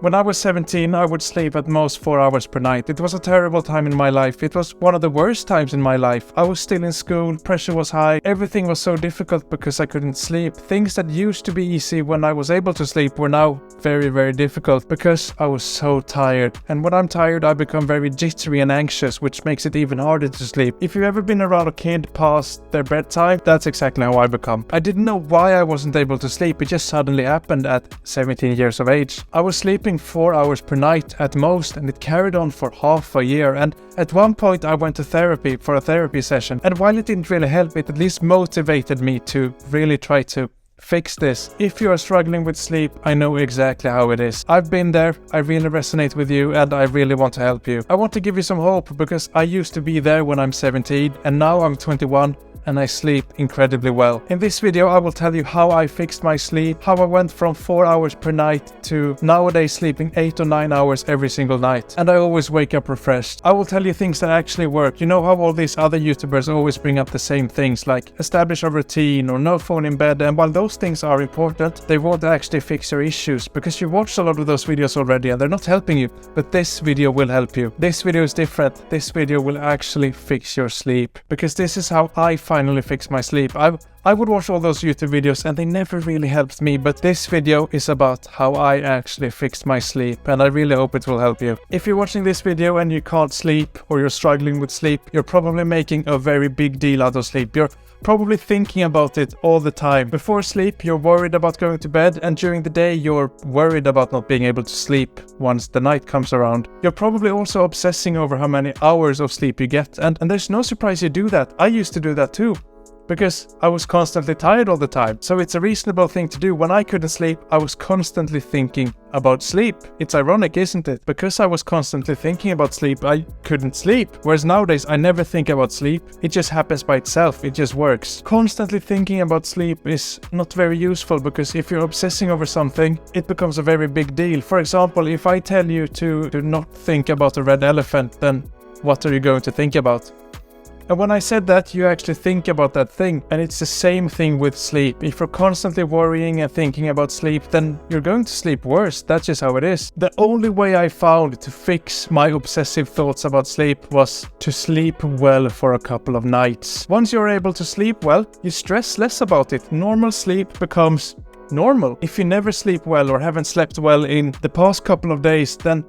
When I was 17, I would sleep at most 4 hours per night. It was a terrible time in my life. It was one of the worst times in my life. I was still in school, pressure was high, everything was so difficult because I couldn't sleep. Things that used to be easy when I was able to sleep were now very, very difficult because I was so tired. And when I'm tired, I become very jittery and anxious, which makes it even harder to sleep. If you've ever been around a kid past their bedtime, that's exactly how I become. I didn't know why I wasn't able to sleep. It just suddenly happened at 17 years of age. I was sleeping 4 hours per night at most, and it carried on for half a year. And at one point I went to therapy for a therapy session, and while it didn't really help, it at least motivated me to really try to fix this. If you are struggling with sleep, I know exactly how it is. I've been there, I really resonate with you, and I really want to help you. I want to give you some hope because I used to be there when I'm 17 and now I'm 21 and I sleep incredibly well. In this video I will tell you how I fixed my sleep, how I went from 4 hours per night to nowadays sleeping 8 or 9 hours every single night, and I always wake up refreshed. I will tell you things that actually work. You know how all these other YouTubers always bring up the same things like establish a routine or no phone in bed, and while those things are important, they won't actually fix your issues because you watched a lot of those videos already and they're not helping you. But this video will help you. This video is different. This video will actually fix your sleep because this is how I finally fixed my sleep. I would watch all those YouTube videos and they never really helped me, but this video is about how I actually fixed my sleep, and I really hope it will help you. If you're watching this video and you can't sleep or you're struggling with sleep, you're probably making a very big deal out of sleep. You're probably thinking about it all the time. Before sleep, you're worried about going to bed, and during the day, you're worried about not being able to sleep once the night comes around. You're probably also obsessing over how many hours of sleep you get, and there's no surprise you do that. I used to do that too, because I was constantly tired all the time. So it's a reasonable thing to do. When I couldn't sleep, I was constantly thinking about sleep. It's ironic, isn't it? Because I was constantly thinking about sleep, I couldn't sleep. Whereas nowadays, I never think about sleep. It just happens by itself. It just works. Constantly thinking about sleep is not very useful because if you're obsessing over something, it becomes a very big deal. For example, if I tell you to not think about a red elephant, then what are you going to think about? And when I said that, you actually think about that thing. And it's the same thing with sleep. If you're constantly worrying and thinking about sleep, then you're going to sleep worse. That's just how it is. The only way I found to fix my obsessive thoughts about sleep was to sleep well for a couple of nights. Once you're able to sleep well, you stress less about it. Normal sleep becomes normal. If you never sleep well or haven't slept well in the past couple of days, then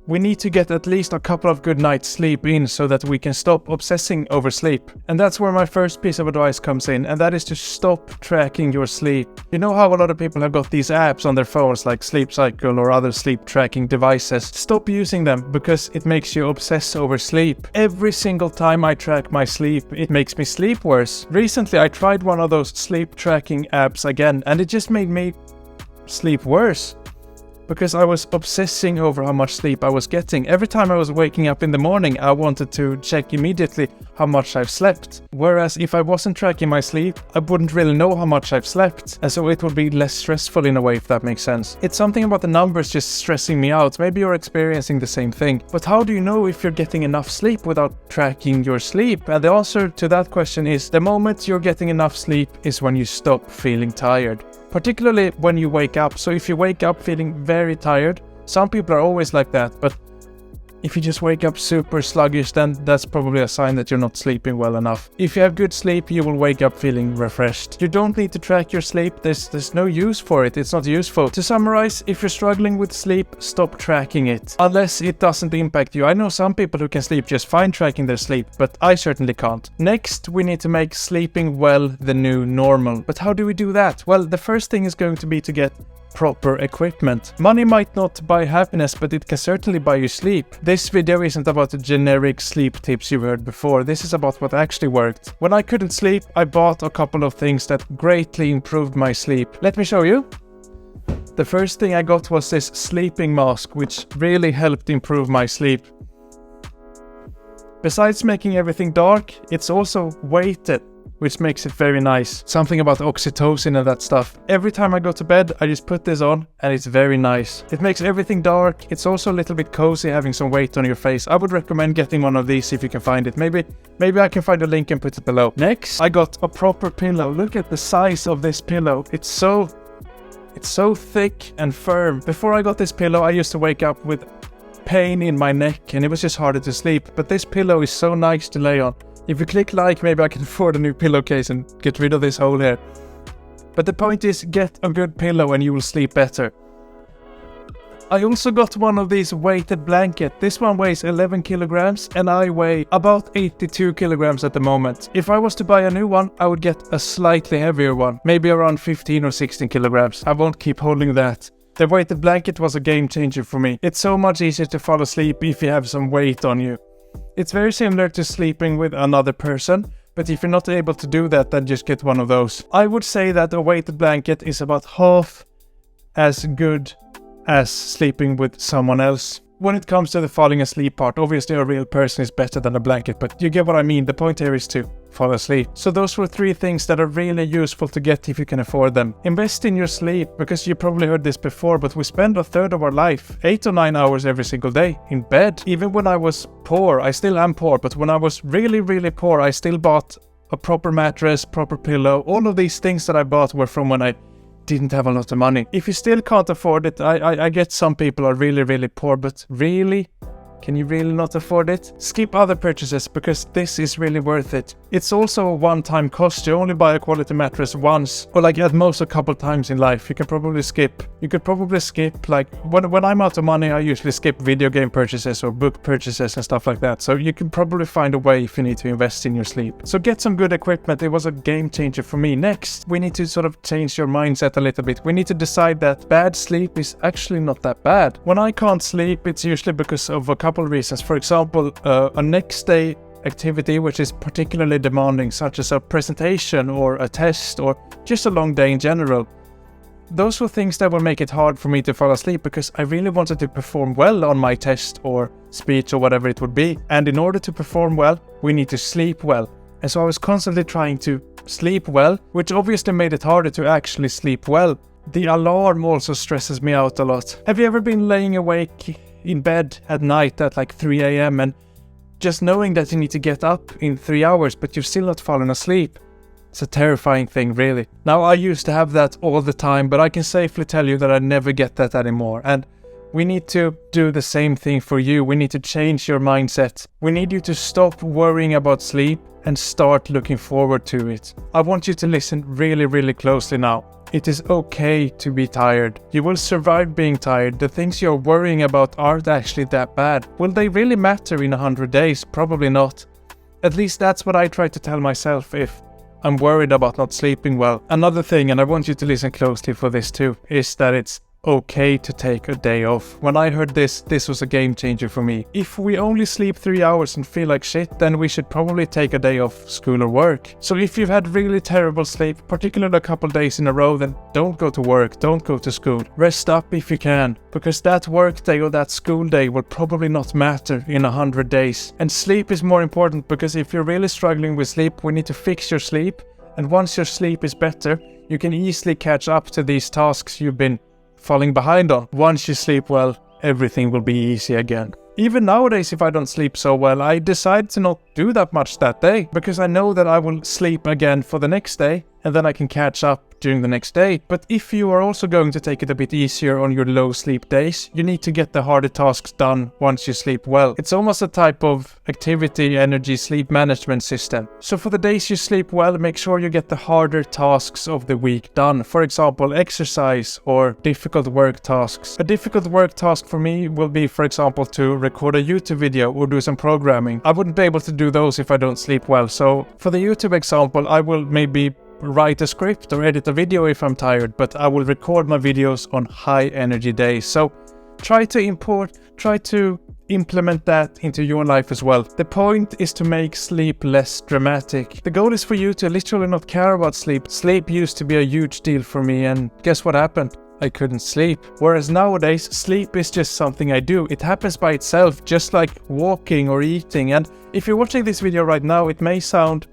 we need to get at least a couple of good nights sleep in so that we can stop obsessing over sleep. And that's where my first piece of advice comes in, and that is to stop tracking your sleep. You know how a lot of people have got these apps on their phones like Sleep Cycle or other sleep tracking devices? Stop using them because it makes you obsess over sleep. Every single time I track my sleep, it makes me sleep worse. Recently I tried one of those sleep tracking apps again, and it just made me sleep worse, because I was obsessing over how much sleep I was getting. Every time I was waking up in the morning, I wanted to check immediately how much I've slept. Whereas if I wasn't tracking my sleep, I wouldn't really know how much I've slept. And so it would be less stressful in a way, if that makes sense. It's something about the numbers just stressing me out. Maybe you're experiencing the same thing. But how do you know if you're getting enough sleep without tracking your sleep? And the answer to that question is the moment you're getting enough sleep is when you stop feeling tired. Particularly when you wake up. So if you wake up feeling very tired, some people are always like that, but if you just wake up super sluggish, then that's probably a sign that you're not sleeping well enough. If you have good sleep, you will wake up feeling refreshed. You don't need to track your sleep. There's no use for it. It's not useful. To summarize, if you're struggling with sleep, stop tracking it. Unless it doesn't impact you. I know some people who can sleep just fine tracking their sleep, but I certainly can't. Next, we need to make sleeping well the new normal. But how do we do that? Well, the first thing is going to be to get proper equipment. Money might not buy happiness, but it can certainly buy you sleep. This video isn't about the generic sleep tips you've heard before. This is about what actually worked. When I couldn't sleep, I bought a couple of things that greatly improved my sleep. Let me show you. The first thing I got was this sleeping mask, which really helped improve my sleep. Besides making everything dark, it's also weighted, which makes it very nice. Something about oxytocin and that stuff. Every time I go to bed, I just put this on and it's very nice. It makes everything dark. It's also a little bit cozy having some weight on your face. I would recommend getting one of these if you can find it. Maybe I can find a link and put it below. Next, I got a proper pillow. Look at the size of this pillow. It's so It's so thick and firm. Before I got this pillow, I used to wake up with pain in my neck and it was just harder to sleep. But this pillow is so nice to lay on. If you click like, maybe I can afford a new pillowcase and get rid of this hole here. But the point is, get a good pillow and you will sleep better. I also got one of these weighted blanket. This one weighs 11 kilograms and I weigh about 82 kilograms at the moment. If I was to buy a new one, I would get a slightly heavier one, maybe around 15 or 16 kilograms. I won't keep holding that. The weighted blanket was a game changer for me. It's so much easier to fall asleep if you have some weight on you. It's very similar to sleeping with another person, but if you're not able to do that, then just get one of those. I would say that a weighted blanket is about half as good as sleeping with someone else. When it comes to the falling asleep part, obviously a real person is better than a blanket, but you get what I mean. The point here is to fall asleep. So those were 3 things that are really useful to get if you can afford them. Invest in your sleep, because you probably heard this before, but we spend a third of our life, 8 or 9 hours every single day, in bed. Even when I was poor, I still am poor, but when I was really, really poor, I still bought a proper mattress, proper pillow. All of these things that I bought were from when I didn't have a lot of money. If you still can't afford it, I get some people are really, really poor, but really? Can you really not afford it? Skip other purchases, because this is really worth it. It's also a one-time cost. You only buy a quality mattress once, or like at most a couple times in life. You could probably skip, like when I'm out of money, I usually skip video game purchases or book purchases and stuff like that. So you can probably find a way if you need to invest in your sleep. So get some good equipment. It was a game changer for me. Next, we need to sort of change your mindset a little bit. We need to decide that bad sleep is actually not that bad. When I can't sleep, it's usually because of a couple reasons. For example, a next day activity which is particularly demanding, such as a presentation or a test or just a long day in general. Those were things that would make it hard for me to fall asleep, because I really wanted to perform well on my test or speech or whatever it would be. And in order to perform well, we need to sleep well. And so I was constantly trying to sleep well, which obviously made it harder to actually sleep well. The alarm also stresses me out a lot. Have you ever been laying awake in bed at night at like 3 a.m. and just knowing that you need to get up in 3 hours, but you've still not fallen asleep? It's a terrifying thing, really. Now, I used to have that all the time, but I can safely tell you that I never get that anymore. And we need to do the same thing for you. We need to change your mindset. We need you to stop worrying about sleep and start looking forward to it. I want you to listen really, really closely now. It is okay to be tired. You will survive being tired. The things you're worrying about aren't actually that bad. Will they really matter in 100 days? Probably not. At least that's what I try to tell myself if I'm worried about not sleeping well. Another thing, and I want you to listen closely for this too, is that it's okay to take a day off. When I heard this was a game changer for me. If we only sleep 3 hours and feel like shit, then we should probably take a day off school or work. So if you've had really terrible sleep, particularly a couple days in a row, then don't go to work, don't go to school. Rest up if you can, because that work day or that school day will probably not matter in 100 days. And sleep is more important, because if you're really struggling with sleep, we need to fix your sleep. And once your sleep is better, you can easily catch up to these tasks you've been falling behind on. Once you sleep well, everything will be easy again. Even nowadays, if I don't sleep so well, I decide to not do that much that day, because I know that I will sleep again for the next day, and then I can catch up during the next day. But if you are also going to take it a bit easier on your low sleep days, you need to get the harder tasks done once you sleep well. It's almost a type of activity, energy, sleep management system. So for the days you sleep well, make sure you get the harder tasks of the week done. For example, exercise or difficult work tasks. A difficult work task for me will be, for example, to record a YouTube video or do some programming. I wouldn't be able to do those if I don't sleep well. So for the YouTube example, I will maybe write a script or edit a video if I'm tired, but I will record my videos on high energy days. So try to implement that into your life as well. The point is to make sleep less dramatic. The goal is for you to literally not care about sleep. Sleep used to be a huge deal for me, and guess what happened? I couldn't sleep. Whereas nowadays, sleep is just something I do. It happens by itself, just like walking or eating. And if you're watching this video right now, it may sound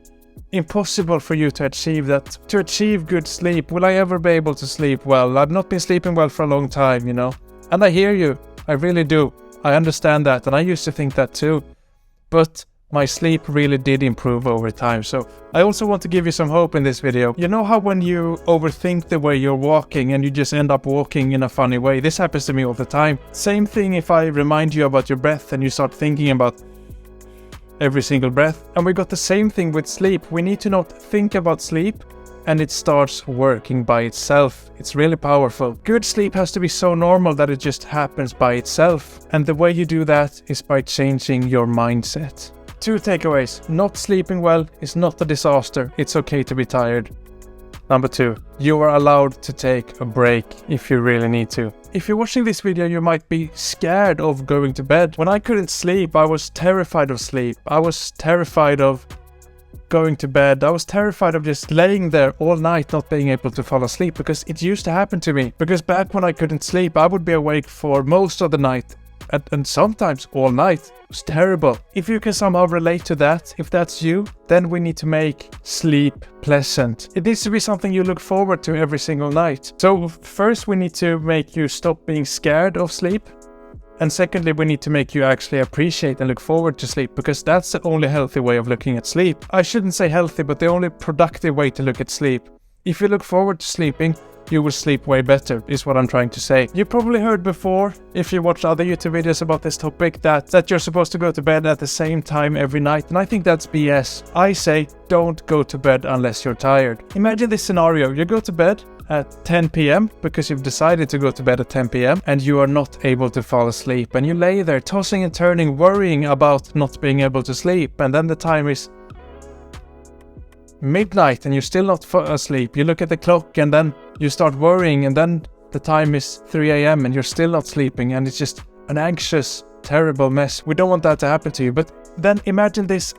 impossible for you to achieve that. To achieve good sleep, will I ever be able to sleep well? I've not been sleeping well for a long time, you know. And I hear you. I really do. I understand that, and I used to think that too. But my sleep really did improve over time. So I also want to give you some hope in this video. You know how when you overthink the way you're walking and you just end up walking in a funny way? This happens to me all the time. Same thing if I remind you about your breath and you start thinking about every single breath. And we got the same thing with sleep. We need to not think about sleep and it starts working by itself. It's really powerful. Good sleep has to be so normal that it just happens by itself. And the way you do that is by changing your mindset. 2 takeaways. Not sleeping well is not a disaster. It's okay to be tired. Number 2, you are allowed to take a break if you really need to. If you're watching this video, you might be scared of going to bed. When I couldn't sleep, I was terrified of sleep. I was terrified of going to bed. I was terrified of just laying there all night not being able to fall asleep, because it used to happen to me. Because back when I couldn't sleep, I would be awake for most of the night and sometimes all night. It was terrible. If you can somehow relate to that, if that's you, then we need to make sleep pleasant. It needs to be something you look forward to every single night. So first we need to make you stop being scared of sleep. And secondly, we need to make you actually appreciate and look forward to sleep, because that's the only healthy way of looking at sleep. I shouldn't say healthy, but the only productive way to look at sleep. If you look forward to sleeping, you will sleep way better, is what I'm trying to say. You probably heard before, if you watched other YouTube videos about this topic, that you're supposed to go to bed at the same time every night, and I think that's BS. I say, don't go to bed unless you're tired. Imagine this scenario. You go to bed at 10 p.m. because you've decided to go to bed at 10 p.m. and you are not able to fall asleep, and you lay there tossing and turning, worrying about not being able to sleep, and then the time is midnight and you're still not asleep. You look at the clock and then you start worrying, and then the time is 3 a.m. and you're still not sleeping, and it's just an anxious, terrible mess. We don't want that to happen to you. But then imagine this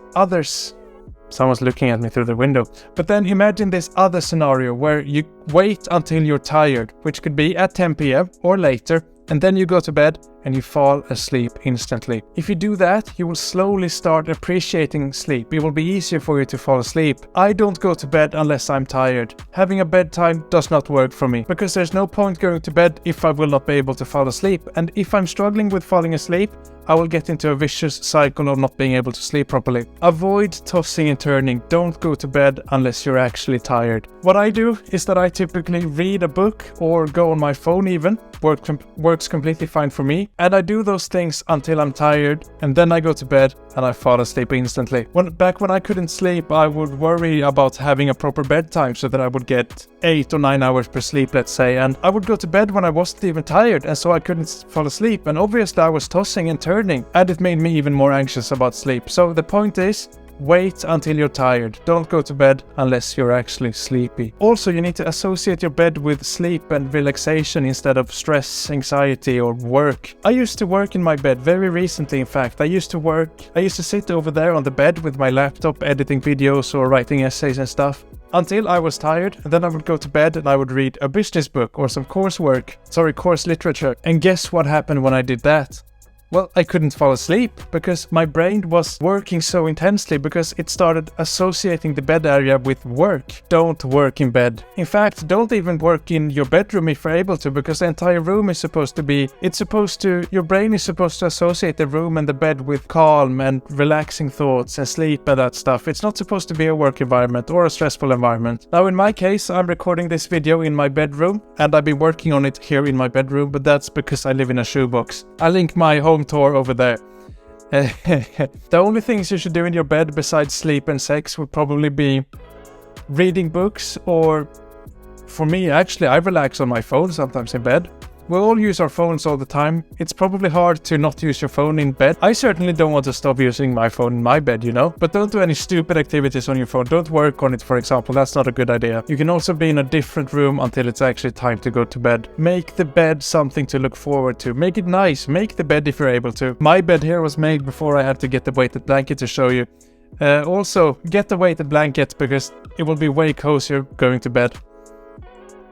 someone's looking at me through the window. But then imagine this other scenario where you wait until you're tired, which could be at 10 p.m. or later, and then you go to bed and you fall asleep instantly. If you do that, you will slowly start appreciating sleep. It will be easier for you to fall asleep. I don't go to bed unless I'm tired. Having a bedtime does not work for me, because there's no point going to bed if I will not be able to fall asleep. And if I'm struggling with falling asleep, I will get into a vicious cycle of not being able to sleep properly. Avoid tossing and turning. Don't go to bed unless you're actually tired. What I do is that I typically read a book or go on my phone even. Works completely fine for me. And I do those things until I'm tired, and then I go to bed and I fall asleep instantly. Back when I couldn't sleep, I would worry about having a proper bedtime so that I would get 8 or 9 hours per sleep, let's say. And I would go to bed when I wasn't even tired, and so I couldn't fall asleep. And obviously I was tossing and turning, and it made me even more anxious about sleep. So the point is, wait until you're tired. Don't go to bed unless you're actually sleepy. Also, you need to associate your bed with sleep and relaxation instead of stress, anxiety, or work. I used to work in my bed very recently, in fact. I used to sit over there on the bed with my laptop editing videos or writing essays and stuff until I was tired, and then I would go to bed and I would read a business book or some course literature. And guess what happened when I did that? Well, I couldn't fall asleep because my brain was working so intensely, because it started associating the bed area with work. Don't work in bed. In fact, don't even work in your bedroom if you're able to, because the entire room is your brain is supposed to associate the room and the bed with calm and relaxing thoughts and sleep and that stuff. It's not supposed to be a work environment or a stressful environment. Now, in my case, I'm recording this video in my bedroom, and I've been working on it here in my bedroom, but that's because I live in a shoebox. I'll link my home tour over there. The only things you should do in your bed besides sleep and sex would probably be reading books, or for me, actually, I relax on my phone sometimes in bed. We all use our phones all the time. It's probably hard to not use your phone in bed. I certainly don't want to stop using my phone in my bed, but don't do any stupid activities on your phone. Don't work on it, for example. That's not a good idea. You can also be in a different room until it's actually time to go to bed. Make the bed something to look forward to. Make it nice. Make the bed if you're able to. My bed here was made before I had to get the weighted blanket to show you. Also, get the weighted blanket because it will be way cozier going to bed.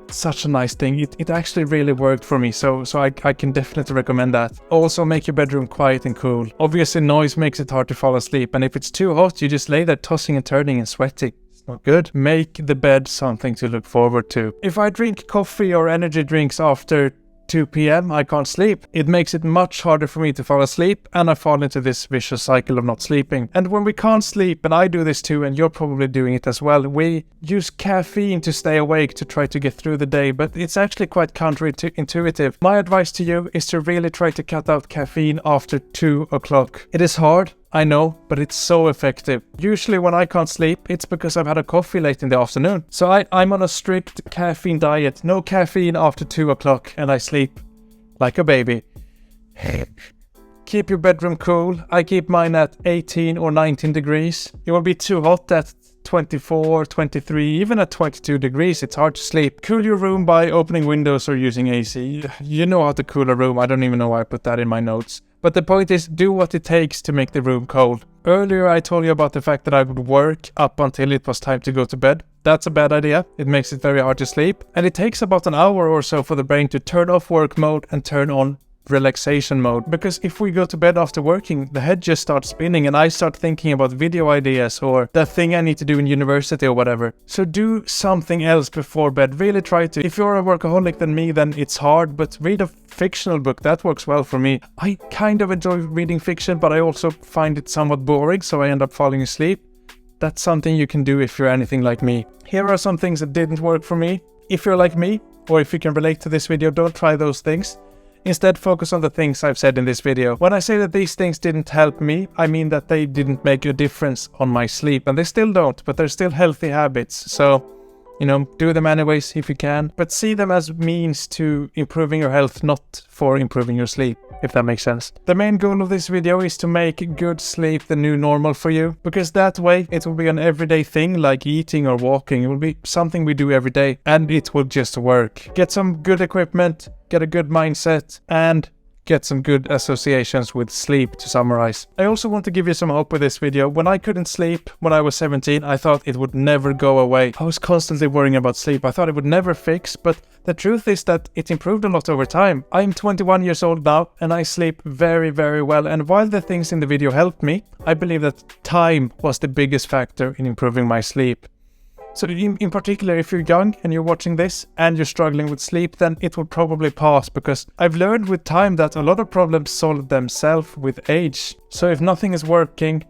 Such a nice thing. It actually really worked for me, so I can definitely recommend that. Also, make your bedroom quiet and cool. Obviously, noise makes it hard to fall asleep, and if it's too hot, you just lay there tossing and turning and sweating. It's not good. Make the bed something to look forward to. If I drink coffee or energy drinks after 2 p.m. I can't sleep. It makes it much harder for me to fall asleep, and I fall into this vicious cycle of not sleeping. And when we can't sleep, and I do this too, and you're probably doing it as well, we use caffeine to stay awake to try to get through the day, but it's actually quite counterintuitive. My advice to you is to really try to cut out caffeine after 2 o'clock. It is hard, I know, but it's so effective. Usually when I can't sleep, it's because I've had a coffee late in the afternoon. So I'm on a strict caffeine diet. No caffeine after 2 o'clock, and I sleep like a baby. Keep your bedroom cool. I keep mine at 18 or 19 degrees. It will be too hot at 24, 23, even at 22 degrees. It's hard to sleep. Cool your room by opening windows or using AC. You know how to cool a room. I don't even know why I put that in my notes. But the point is, do what it takes to make the room cold. Earlier I told you about the fact that I would work up until it was time to go to bed. That's a bad idea. It makes it very hard to sleep. And it takes about an hour or so for the brain to turn off work mode and turn on relaxation mode. Because if we go to bed after working, the head just starts spinning and I start thinking about video ideas or that thing I need to do in university or whatever. So do something else before bed. Really try to. If you're a workaholic than me, then it's hard, but read a fictional book. That works well for me. I kind of enjoy reading fiction, but I also find it somewhat boring, so I end up falling asleep. That's something you can do if you're anything like me. Here are some things that didn't work for me. If you're like me, or if you can relate to this video, don't try those things. Instead, focus on the things I've said in this video. When I say that these things didn't help me, I mean that they didn't make a difference on my sleep. And they still don't, but they're still healthy habits. So, do them anyways if you can. But see them as means to improving your health, not for improving your sleep, if that makes sense. The main goal of this video is to make good sleep the new normal for you. Because that way, it will be an everyday thing like eating or walking. It will be something we do every day, and it will just work. Get some good equipment, get a good mindset, and get some good associations with sleep, to summarize. I also want to give you some hope with this video. When I couldn't sleep when I was 17, I thought it would never go away. I was constantly worrying about sleep. I thought it would never fix, but the truth is that it improved a lot over time. I'm 21 years old now, and I sleep very, very well. And while the things in the video helped me, I believe that time was the biggest factor in improving my sleep. So in particular, if you're young and you're watching this and you're struggling with sleep, then it will probably pass, because I've learned with time that a lot of problems solve themselves with age. So if nothing is working,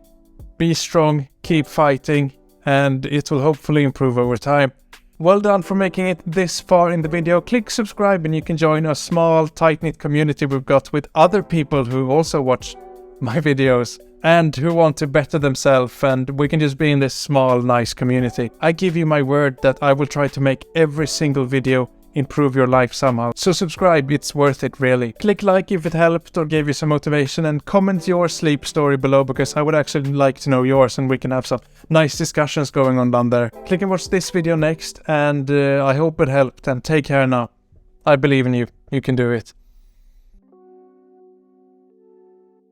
be strong, keep fighting, and it will hopefully improve over time. Well done for making it this far in the video. Click subscribe and you can join a small, tight-knit community we've got with other people who also watch my videos and who want to better themselves, and we can just be in this small, nice community. I give you my word that I will try to make every single video improve your life somehow. So subscribe, it's worth it really. Click like if it helped or gave you some motivation, and comment your sleep story below, because I would actually like to know yours and we can have some nice discussions going on down there. Click and watch this video next, and I hope it helped, and take care now. I believe in you. You can do it.